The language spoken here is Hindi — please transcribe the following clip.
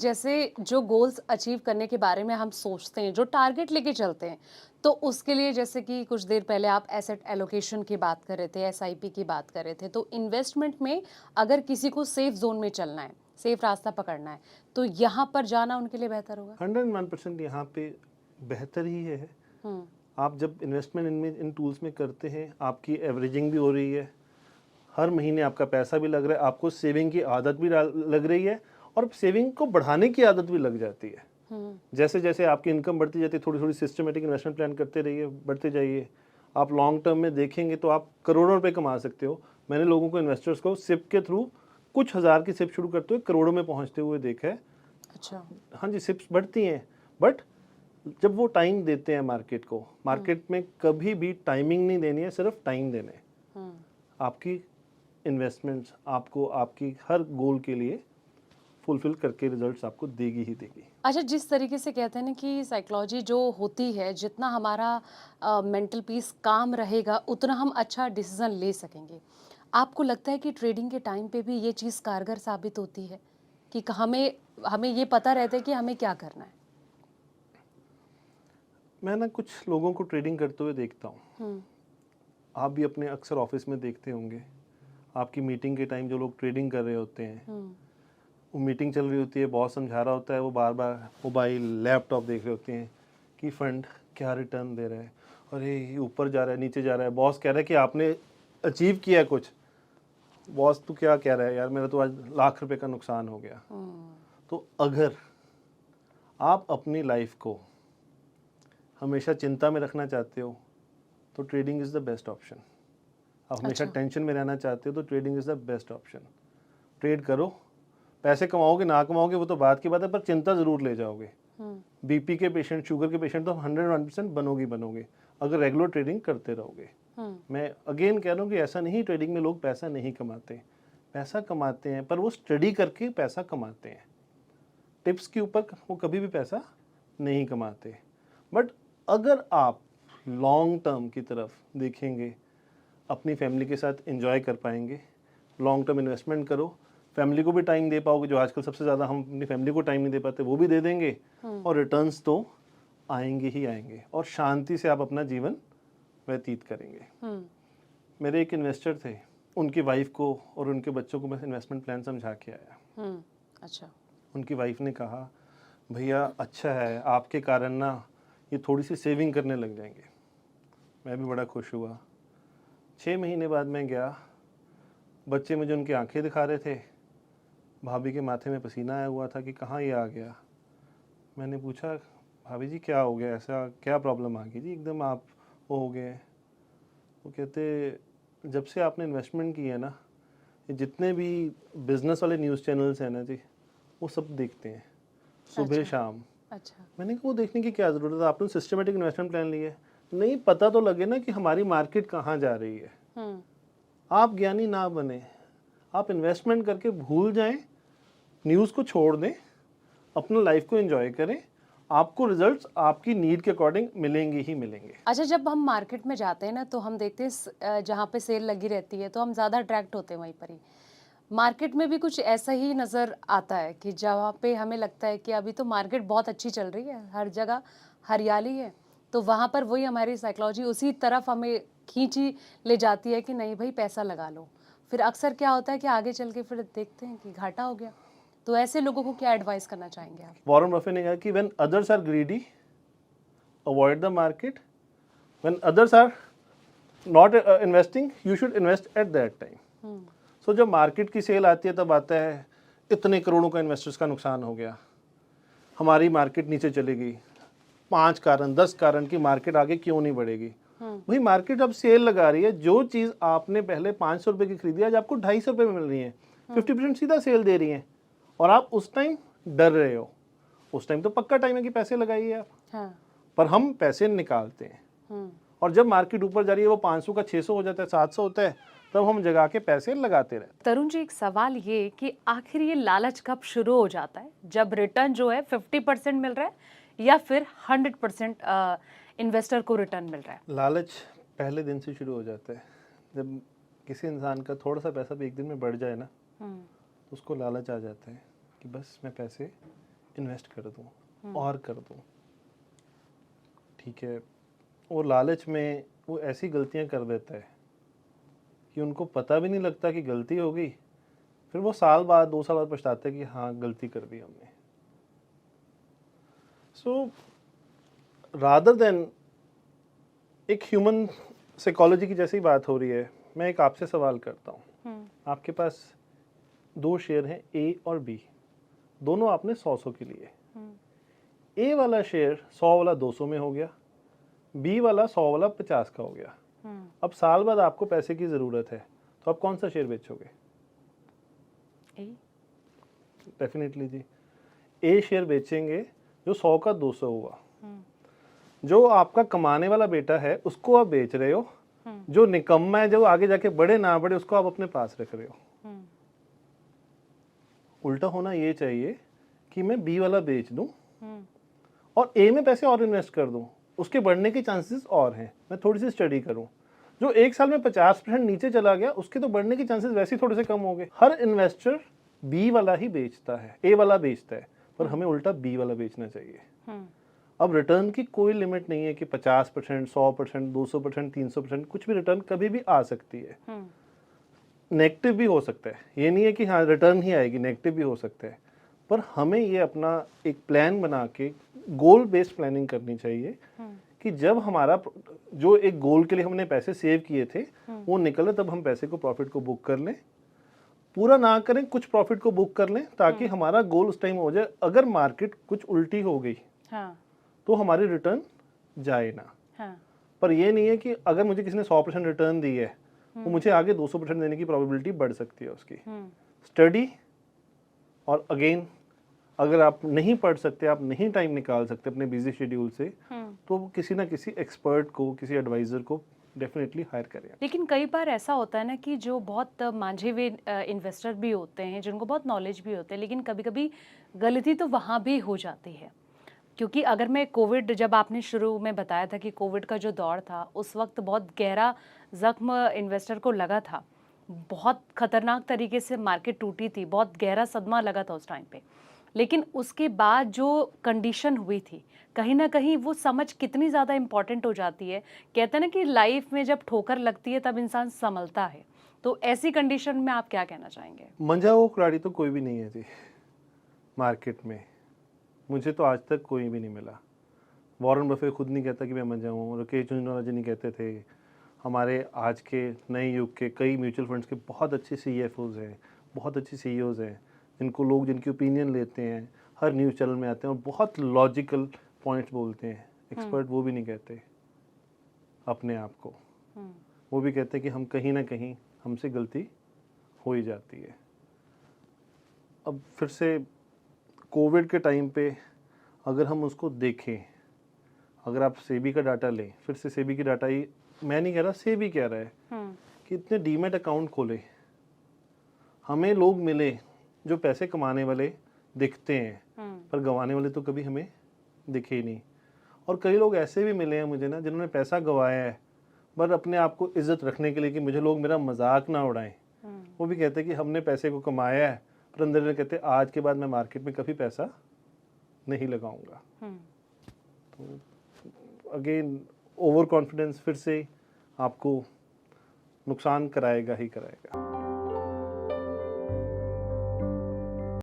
जैसे जो गोल्स अचीव करने के बारे में हम सोचते हैं, जो टारगेट लेके चलते हैं, तो उसके लिए जैसे कि कुछ देर पहले आप एसेट एलोकेशन की बात कर रहे थे, एसआईपी की बात कर रहे थे, तो इन्वेस्टमेंट में अगर किसी को सेफ जोन में चलना है, सेफ रास्ता पकड़ना है, तो यहाँ पर जाना उनके लिए बेहतर होगा। 101% यहाँ पे बेहतर ही है। हम्म। आप जब इन्वेस्टमेंट इनमें इन टूल्स में करते हैं, आपकी एवरेजिंग भी हो रही है, हर महीने आपका पैसा भी लग रहा है, आपको सेविंग की आदत भी लग रही है, और सेविंग को बढ़ाने की आदत भी लग जाती है। जैसे जैसे आपकी इनकम बढ़ती जाती है, थोड़ी थोड़ी सिस्टमेटिक इन्वेस्टमेंट प्लान करते रहिए, बढ़ते जाइए। आप लॉन्ग टर्म में देखेंगे तो आप करोड़ों रुपए कमा सकते हो। मैंने लोगों को, इन्वेस्टर्स को, सिप के थ्रू कुछ हज़ार की सिप शुरू करते हुए करोड़ों में पहुंचते हुए देखा है। अच्छा। हाँ जी, सिप्स बढ़ती हैं, बट जब वो टाइम देते हैं मार्केट को, मार्केट में कभी भी टाइमिंग नहीं देनी है, सिर्फ टाइम देना है। आपकी इन्वेस्टमेंट्स आपको आपकी हर गोल के लिए फुलफिल करके रिजल्ट्स आपको देगी ही देगी। अच्छा, जिस तरीके से कहते हैं ना कि साइकोलॉजी जो होती है, जितना हमारा मेंटल पीस काम रहेगा, उतना हम अच्छा डिसीजन ले सकेंगे। आपको लगता है कि ट्रेडिंग के टाइम पे भी ये चीज़ कारगर साबित होती है कि हमें हमें ये पता रहता है कि हमें क्या करना है? मैं ना कुछ लोगों को ट्रेडिंग करते हुए देखता हूँ। हम्म। आप भी अपने अक्सर ऑफिस में देखते होंगे, आपकी मीटिंग के टाइम जो लोग ट्रेडिंग कर रहे होते हैं, हम्म। वो मीटिंग चल रही होती है, बॉस समझा रहा होता है, वो बार बार मोबाइल लैपटॉप देख रहे होते हैं कि फंड क्या रिटर्न दे रहा है, अरे ये ऊपर जा रहा है, नीचे जा रहा है, बॉस कह रहा है कि आपने अचीव किया है कुछ, बॉस तो क्या कह रहा है यार, मेरा तो आज लाख रुपए का नुकसान हो गया। तो अगर आप अपनी लाइफ को हमेशा चिंता में रखना चाहते हो तो trading is the best option. आप हमेशा अच्छा। टेंशन में रहना चाहते हो तो trading is the best option. Trade करो, पैसे कमाओगे ना कमाओगे वो तो बात की बात है, पर चिंता ज़रूर ले जाओगे। बीपी के पेशेंट, शुगर के पेशेंट तो 101% बनोगे बनोगे अगर रेगुलर ट्रेडिंग करते रहोगे। मैं अगेन कह रहा हूँ कि ऐसा नहीं ट्रेडिंग में लोग पैसा नहीं कमाते, पैसा कमाते हैं, पर वो स्टडी करके पैसा कमाते हैं। टिप्स के ऊपर वो कभी भी पैसा नहीं कमाते। बट अगर आप लॉन्ग टर्म की तरफ देखेंगे, अपनी फैमिली के साथ एंजॉय कर पाएंगे, लॉन्ग टर्म इन्वेस्टमेंट करो, फैमिली को भी टाइम दे पाओगे, जो आजकल सबसे ज़्यादा हम अपनी फैमिली को टाइम नहीं दे पाते वो भी दे देंगे, और रिटर्न्स तो आएंगे ही आएंगे, और शांति से आप अपना जीवन व्यतीत करेंगे। मेरे एक इन्वेस्टर थे, उनकी वाइफ को और उनके बच्चों को मैं इन्वेस्टमेंट प्लान समझा के आया। अच्छा। उनकी वाइफ ने कहा, भैया अच्छा है, आपके कारण ना ये थोड़ी सी सेविंग करने लग जाएंगे। मैं भी बड़ा खुश हुआ। 6 महीने बाद मैं गया, बच्चे मुझे उनकी आंखें दिखा रहे थे, भाभी के माथे में पसीना आया हुआ था कि कहाँ ये आ गया। मैंने पूछा, भाभी जी क्या हो गया, ऐसा क्या प्रॉब्लम आ गई जी, एकदम आप वो हो गए। वो कहते, जब से आपने इन्वेस्टमेंट की है ना, ये जितने भी बिजनेस वाले न्यूज़ चैनल्स हैं ना जी, वो सब देखते हैं सुबह अच्छा। शाम। अच्छा। मैंने कहा वो देखने की क्या ज़रूरत है, आपने सिस्टमेटिक इन्वेस्टमेंट प्लान लिया है, नहीं पता तो लगे ना कि हमारी मार्केट कहाँ जा रही है। आप ज्ञानी ना बने, आप इन्वेस्टमेंट करके भूल जाएं, न्यूज़ को छोड़ दें, अपना लाइफ को एंजॉय करें, आपको रिजल्ट्स आपकी नीड के अकॉर्डिंग मिलेंगे ही मिलेंगे। अच्छा, जब हम मार्केट में जाते हैं ना, तो हम देखते हैं जहाँ पे सेल लगी रहती है तो हम ज़्यादा अट्रैक्ट होते हैं वहीं पर ही। मार्केट में भी कुछ ऐसा ही नज़र आता है कि जहाँ पे हमें लगता है कि अभी तो मार्केट बहुत अच्छी चल रही है, हर जगह हरियाली है, तो वहाँ पर वही हमारी साइकोलॉजी उसी तरफ हमें खींची ले जाती है कि नहीं भाई पैसा लगा लो। फिर अक्सर क्या होता है कि आगे चल के फिर देखते हैं कि घाटा हो गया। तो ऐसे लोगों को क्या एडवाइस करना चाहेंगे आप? वॉरेन बफेट ने कहा कि when others are greedy avoid the market, when others are not investing you should invest at that time. So जब मार्केट की सेल आती है तब आता है इतने करोड़ों का इन्वेस्टर्स का नुकसान हो गया, हमारी मार्केट नीचे चली गई, 5 कारण 10 कारण की मार्केट आगे क्यों नहीं बढ़ेगी। वही मार्केट अब सेल लगा रही है, जो चीज़ आपने पहले 500 रुपये की खरीदी आज आपको 250 रुपये में मिल रही है, 50% सीधा सेल दे रही है, और आप उस टाइम डर रहे हो। उस टाइम तो पक्का टाइम है कि पैसे लगाइए आप। हाँ। पर हम पैसे निकालते हैं, और जब मार्केट ऊपर जा रही है वो 500 का 600 हो जाता है, 700 होता है, तब हम जगा के पैसे लगाते रहते हैं। तरुण जी, एक सवाल ये कि आखिर ये लालच कब शुरू हो जाता है, जब रिटर्न जो है 50% मिल रहा है या फिर 100% इन्वेस्टर को रिटर्न मिल रहा है? लालच पहले दिन से शुरू हो जाता है। जब किसी इंसान का थोड़ा सा पैसा भी एक दिन में बढ़ जाए ना, तो उसको लालच आ जाता है कि बस मैं पैसे इन्वेस्ट कर दूं और कर दूं, ठीक है। और लालच में वो ऐसी गलतियां कर देता है कि उनको पता भी नहीं लगता कि गलती हो गई, फिर वो साल बाद 2 साल बाद पछताते हैं कि हाँ गलती कर दी हमने। सो रादर देन, एक ह्यूमन साइकोलॉजी की जैसी बात हो रही है, मैं एक आपसे सवाल करता हूँ। आपके पास 2 शेयर हैं, ए और बी, दोनों आपने 100 के लिए। ए वाला शेयर 100 वाला 200 में हो गया, बी वाला 100 वाला 50 का हो गया। अब साल बाद आपको पैसे की ज़रूरत है, तो आप कौन सा शेयर बेचोगे? डेफिनेटली जी, ए शेयर बेचेंगे जो 100 का 200 हुआ। जो आपका कमाने वाला बेटा है उसको आप बेच रहे हो, जो निकम्मा है, जो आगे जाके बढ़े ना बढ़े, उसको आप अपने पास रख रहे हो। उल्टा होना ये चाहिए कि मैं बी वाला बेच दूं और ए में पैसे और इन्वेस्ट कर दूं, उसके बढ़ने के चांसेस और हैं। मैं थोड़ी सी स्टडी करूं, जो एक साल में 50% नीचे चला गया उसके तो बढ़ने के चांसेस वैसे ही थोड़े से कम हो गए। हर इन्वेस्टर बी वाला ही बेचता है, ए वाला बेचता है, पर हमें उल्टा बी वाला बेचना चाहिए। अब रिटर्न की कोई लिमिट नहीं है कि 50%, 100%, 200%, 300%, कुछ भी रिटर्न कभी भी आ सकती है। नेगेटिव भी हो सकता है, ये नहीं है कि हाँ रिटर्न ही आएगी, नेगेटिव भी हो सकता है। पर हमें ये अपना एक प्लान बना के गोल बेस्ड प्लानिंग करनी चाहिए कि जब हमारा जो एक गोल के लिए हमने पैसे सेव किए थे वो निकले, तब हम पैसे को, प्रॉफिट को बुक कर लें। पूरा ना करें, कुछ प्रॉफिट को बुक कर लें, ताकि हमारा गोल उस टाइम हो जाए। अगर मार्केट कुछ उल्टी हो गई तो हमारी रिटर्न जाए ना। पर ये नहीं है कि अगर मुझे किसी ने 100% रिटर्न दी है, तो मुझे आगे 200% देने की प्रोबेबिलिटी बढ़ सकती है उसकी। स्टडी, और अगेन अगर आप नहीं पढ़ सकते, आप नहीं टाइम निकाल सकते अपने बिजी शेड्यूल से, तो किसी ना किसी एक्सपर्ट को, किसी एडवाइजर को डेफिनेटली हायर करें। लेकिन कई बार ऐसा होता है ना कि जो बहुत मांझे हुए इन्वेस्टर भी होते हैं, जिनको बहुत नॉलेज भी होते हैं, लेकिन कभी कभी गलती तो वहाँ भी हो जाती है। क्योंकि अगर मैं कोविड, जब आपने शुरू में बताया था कि कोविड का जो दौर था, उस वक्त बहुत गहरा जख्म इन्वेस्टर को लगा था, बहुत खतरनाक तरीके से मार्केट टूटी थी, बहुत गहरा सदमा लगा था उस टाइम पे। लेकिन उसके बाद जो कंडीशन हुई थी, कहीं ना कहीं वो समझ कितनी ज़्यादा इम्पॉर्टेंट हो जाती है। कहते हैं ना कि लाइफ में जब ठोकर लगती है तब इंसान संभलता है। तो ऐसी कंडीशन में आप क्या कहना चाहेंगे? मंझा हुआ खिलाड़ी तो कोई भी नहीं है जी मार्केट में, मुझे तो आज तक कोई भी नहीं मिला। वॉरेन बफे खुद नहीं कहता कि मैं मंझा हूँ, राकेश झुंझुनवाला जी नहीं कहते थे। हमारे आज के नए युग के कई म्यूचुअल फंड्स के बहुत अच्छे CFOs हैं, बहुत अच्छे CEOs हैं, जिनको लोग, जिनकी ओपिनियन लेते हैं, हर न्यूज़ चैनल में आते हैं और बहुत लॉजिकल पॉइंट्स बोलते हैं। एक्सपर्ट वो भी नहीं कहते अपने आप को, वो भी कहते हैं कि हम कहीं ना कहीं हमसे गलती हो ही जाती है। अब फिर से कोविड के टाइम पे अगर हम उसको देखें, अगर आप सेबी का डाटा लें, फिर से सेबी की डाटा ही, मैं नहीं कह रहा, सेबी कह रहा है कि इतने डीमैट अकाउंट खोले, हमें लोग मिले जो पैसे कमाने वाले दिखते हैं, पर गंवाने वाले तो कभी हमें दिखे ही नहीं। और कई लोग ऐसे भी मिले हैं मुझे ना, जिन्होंने पैसा गंवाया है, पर अपने आप को इज्जत रखने के लिए कि मुझे लोग मेरा मजाक ना उड़ाएं, वो भी कहते हैं कि हमने पैसे को कमाया है, पर अंदर में कहते आज के बाद मैं मार्केट में कभी पैसा नहीं लगाऊंगा। तो अगेन ओवर कॉन्फिडेंस फिर से आपको नुकसान कराएगा ही कराएगा।